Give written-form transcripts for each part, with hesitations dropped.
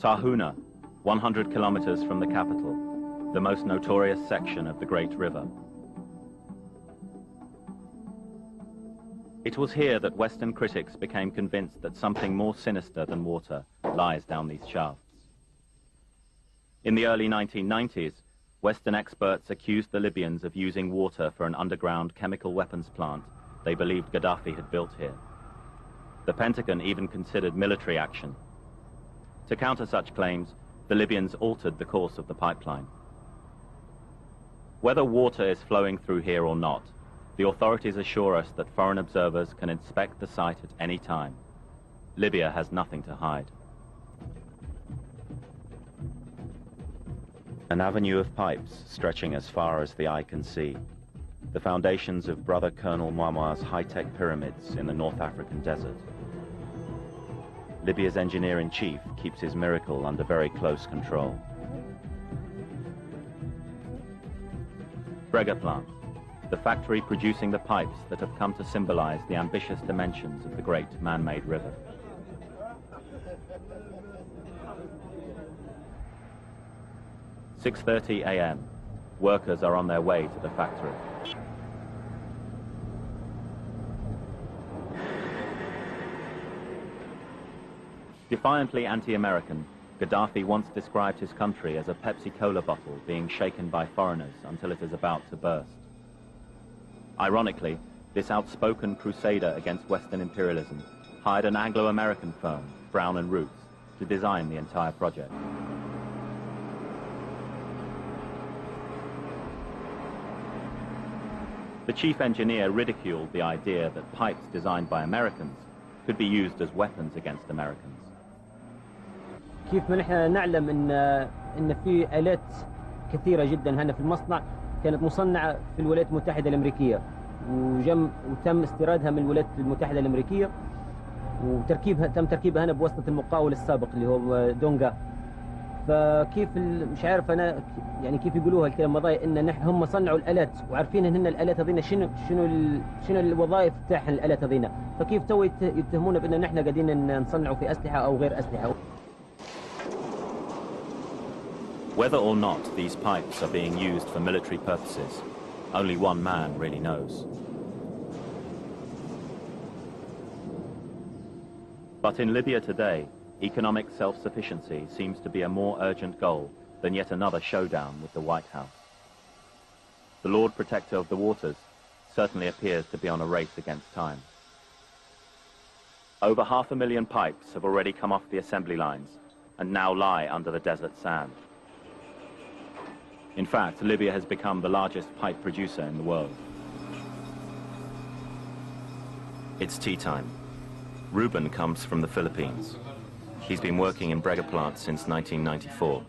Tahuna, 100 kilometers from the capital, the most notorious section of the Great River. It was here that Western critics became convinced that something more sinister than water lies down these shafts. In the early 1990s, Western experts accused the Libyans of using water for an underground chemical weapons plant they believed Gaddafi had built here. The Pentagon even considered military action. To counter such claims, the Libyans altered the course of the pipeline. Whether water is flowing through here or not, the authorities assure us that foreign observers can inspect the site at any time. Libya has nothing to hide. An avenue of pipes stretching as far as the eye can see. The foundations of Brother Colonel Muammar's high-tech pyramids in the North African desert. Libya's engineer-in-chief keeps his miracle under very close control. Brega plant, the factory producing the pipes that have come to symbolize the ambitious dimensions of the great man-made river. – 6:30 a.m. Workers are on their way to the factory. Defiantly anti-American, Gaddafi once described his country as a Pepsi Cola bottle being shaken by foreigners until it is about to burst. Ironically, this outspoken crusader against Western imperialism hired an Anglo-American firm, Brown and Roots, to design the entire project. The chief engineer ridiculed the idea that pipes designed by Americans could be used as weapons against Americans. كيف ما نحن نعلم ان في آلات كثيرة جدا هنا في المصنع كانت مصنعة في الولايات المتحدة الأمريكية وتم استيرادها من الولايات المتحدة الأمريكية تم تركيبها هنا بواسطة المقاول السابق اللي هو دونغا. فكيف مش عارف انا يعني كيف يقولوها الكلام مضايق ان هم صنعوا الآلات وعارفين ان الآلات هذينا شنو الوظائف تاع الآلات هذينا، فكيف تو يتهمونا بان نحن قاعدين نصنعوا في أسلحة او غير أسلحة. Whether or not these pipes are being used for military purposes, only one man really knows. But in Libya today, economic self-sufficiency seems to be a more urgent goal than yet another showdown with the White House. The Lord Protector of the Waters certainly appears to be on a race against time. Over 500,000 pipes have already come off the assembly lines and now lie under the desert sand. In fact, Libya has become the largest pipe producer in the world. It's tea time. Ruben comes from the Philippines. He's been working in Brega plant since 1994.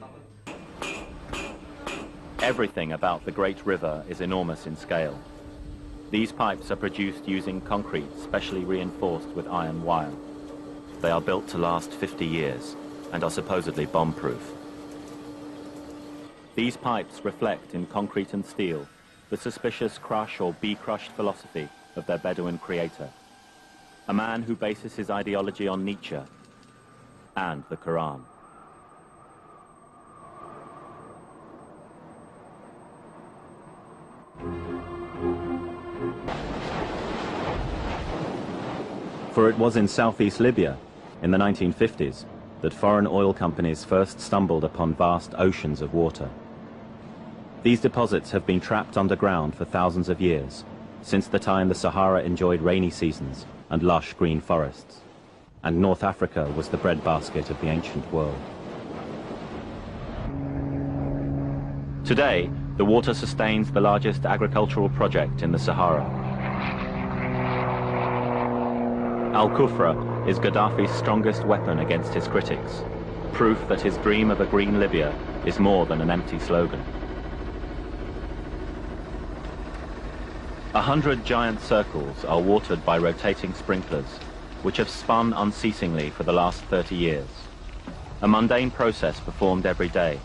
Everything about the Great River is enormous in scale. These pipes are produced using concrete specially reinforced with iron wire. They are built to last 50 years and are supposedly bomb-proof. These pipes reflect in concrete and steel the suspicious crush or be crushed philosophy of their Bedouin creator, a man who bases his ideology on Nietzsche and the Quran. For it was in southeast Libya, in the 1950s, that foreign oil companies first stumbled upon vast oceans of water. These deposits have been trapped underground for thousands of years, since the time the Sahara enjoyed rainy seasons and lush green forests, and North Africa was the breadbasket of the ancient world. Today, the water sustains the largest agricultural project in the Sahara. Al-Kufra is Gaddafi's strongest weapon against his critics, proof that his dream of a green Libya is more than an empty slogan. 100 giant circles are watered by rotating sprinklers, which have spun unceasingly for the last 30 years. A mundane process performed every day,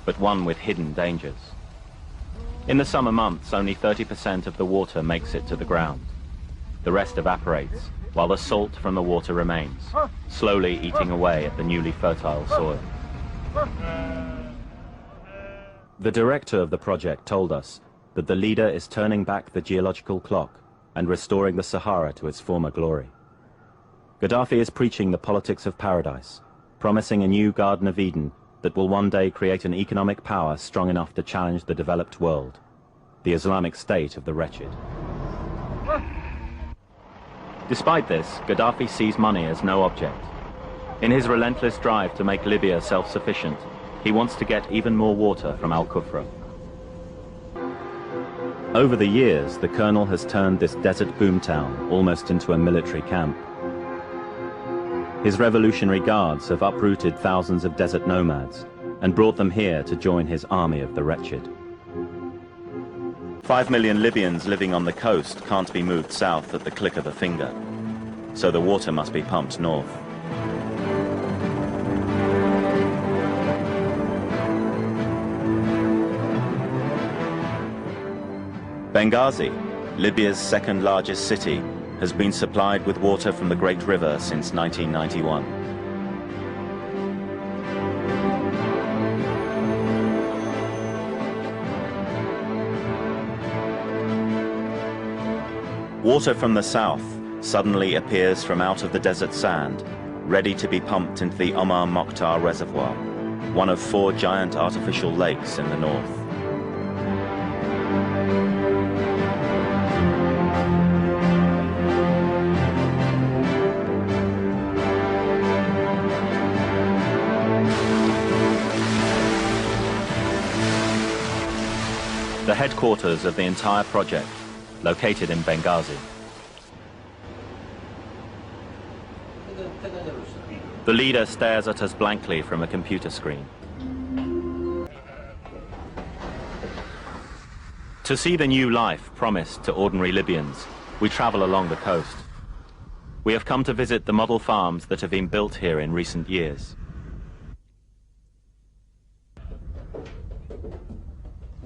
but one with hidden dangers. In the summer months, only 30% of the water makes it to the ground. The rest evaporates, while the salt from the water remains, slowly eating away at the newly fertile soil. The director of the project told us that the leader is turning back the geological clock and restoring the Sahara to its former glory. Gaddafi is preaching the politics of paradise, promising a new Garden of Eden that will one day create an economic power strong enough to challenge the developed world, the Islamic State of the wretched. Despite this, Gaddafi sees money as no object. In his relentless drive to make Libya self-sufficient, he wants to get even more water from Al-Kufra. Over the years, the colonel has turned this desert boomtown almost into a military camp. His revolutionary guards have uprooted thousands of desert nomads and brought them here to join his army of the wretched. 5 million Libyans living on the coast can't be moved south at the click of a finger, so the water must be pumped north. Benghazi, Libya's second largest city, has been supplied with water from the Great River since 1991. Water from the south suddenly appears from out of the desert sand, ready to be pumped into the Omar Mokhtar Reservoir, one of 4 giant artificial lakes in the north. The headquarters of the entire project, located in Benghazi. The leader stares at us blankly from a computer screen. To see the new life promised to ordinary Libyans, we travel along the coast. We have come to visit the model farms that have been built here in recent years.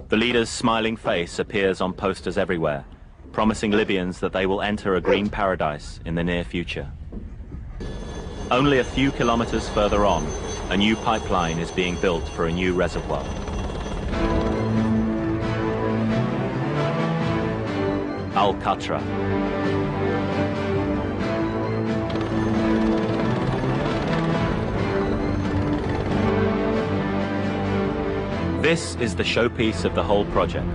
The leader's smiling face appears on posters everywhere, promising Libyans that they will enter a green paradise in the near future. Only a few kilometers further on, a new pipeline is being built for a new reservoir. Al-Qatra. This is the showpiece of the whole project.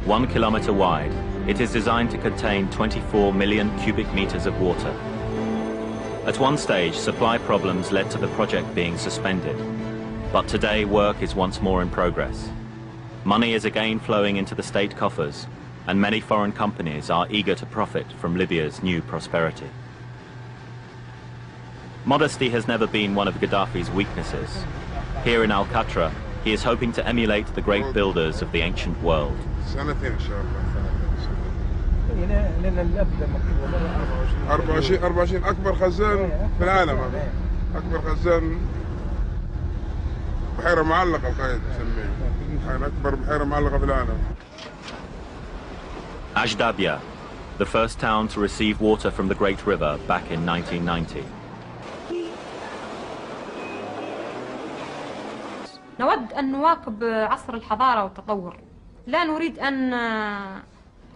1 kilometer wide, it is designed to contain 24 million cubic meters of water. At one stage, supply problems led to the project being suspended. But today, work is once more in progress. Money is again flowing into the state coffers, and many foreign companies are eager to profit from Libya's new prosperity. Modesty has never been one of Gaddafi's weaknesses. Here in Al-Qatra, he is hoping to emulate the great builders of the ancient world. 24 أكبر خزان في العالم، أكبر خزان بحيرة معلقة القائد يسميه، أكبر بحيرة معلقة في العالم. Ashdabia, the first town to receive water from the Great River back in 1990. نود أن نواكب عصر الحضارة والتطور. لا نريد أن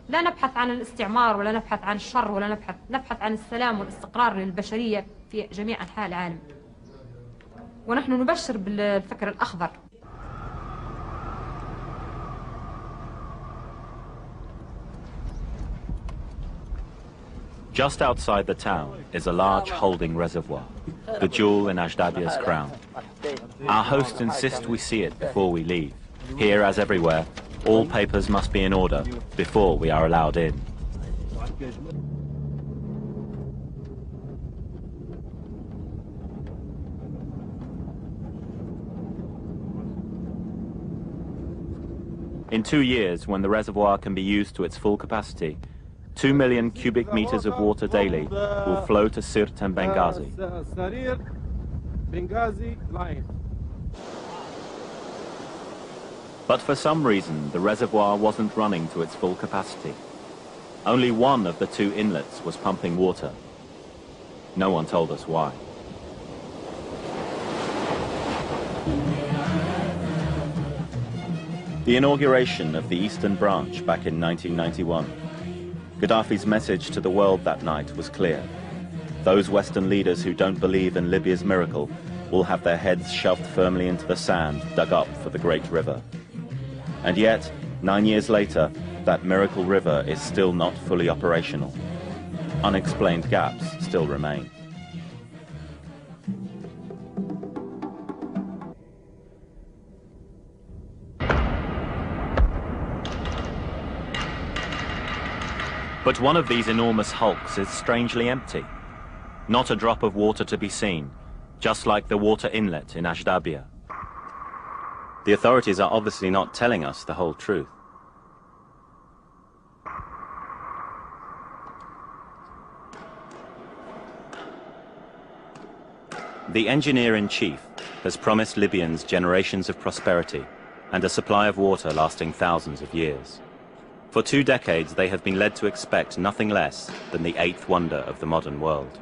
لا نبحث عن الاستعمار ولا نبحث عن الشر ولا نبحث عن السلام والاستقرار للبشرية في جميع أنحاء العالم. ونحن نبشر بالفكر الأخضر. Just outside the town is a large holding reservoir, the jewel in Ashdabia's crown. Our hosts insist we see it before we leave. Here, as everywhere, all papers must be in order before we are allowed in. In 2 years, when the reservoir can be used to its full capacity, 2 million cubic meters of water daily will flow to Sirte and Benghazi. But for some reason, the reservoir wasn't running to its full capacity. Only one of the 2 inlets was pumping water. No one told us why. The inauguration of the Eastern Branch back in 1991. Gaddafi's message to the world that night was clear. Those Western leaders who don't believe in Libya's miracle will have their heads shoved firmly into the sand dug up for the Great River. And yet, 9 years later, that miracle river is still not fully operational. Unexplained gaps still remain. But one of these enormous hulks is strangely empty. Not a drop of water to be seen, just like the water inlet in Ashdabia. The authorities are obviously not telling us the whole truth. The engineer-in-chief has promised Libyans generations of prosperity and a supply of water lasting thousands of years. For 2 decades, they have been led to expect nothing less than the 8th wonder of the modern world.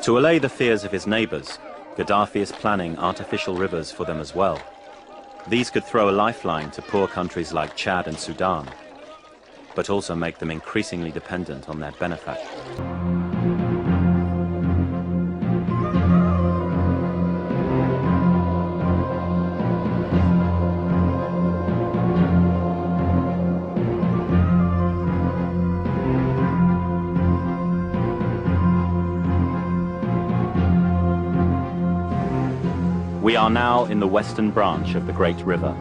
To allay the fears of his neighbors, Gaddafi is planning artificial rivers for them as well. These could throw a lifeline to poor countries like Chad and Sudan, but also make them increasingly dependent on their benefactors. We are now in the western branch of the Great River.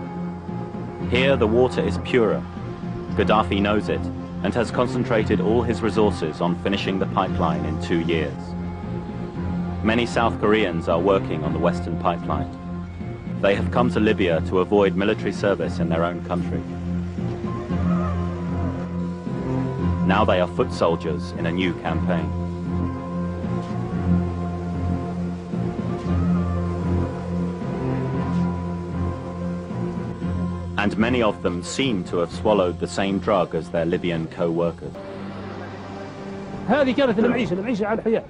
Here the water is purer. Gaddafi knows it and has concentrated all his resources on finishing the pipeline in 2 years. Many South Koreans are working on the western pipeline. They have come to Libya to avoid military service in their own country. Now they are foot soldiers in a new campaign. And many of them seem to have swallowed the same drug as their Libyan co-workers. هذه كانت المعيشة على الحياة،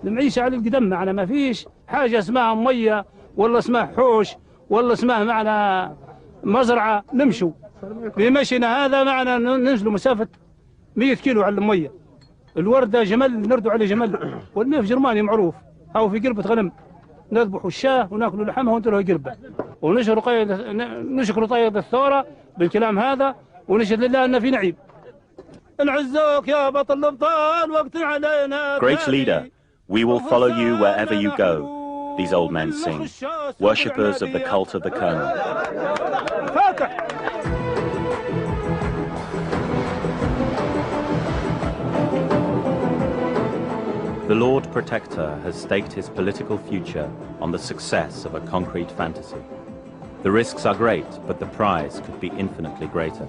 المعيشة على القدم. معنا ما فيش حاجة اسمها مية ولا اسمها حوش ولا اسمها معنا مزرعة نمشوا بمشينا. هذا معنا ننزلوا مسافة 100 كيلو على المية. الوردة جمل نردوا عليه جمل، والماء في جرماني معروف أو في قربة غنم نذبحوا الشاه وناكلوا لحمها ونتركوا قربة ونشكروا طيب الثورة بالكلام هذا ونشهد لله أن في نعيم. نعزوك يا بطل الأبطال وقت علينا. Great leader, we will follow you wherever you go, these old men sing, worshippers of the cult of the colonel. The Lord Protector has staked his political future on the success of a concrete fantasy. The risks are great, but the prize could be infinitely greater.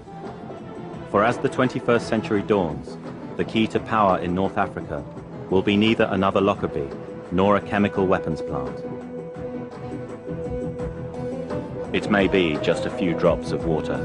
For as the 21st century dawns, the key to power in North Africa will be neither another Lockerbie nor a chemical weapons plant. It may be just a few drops of water.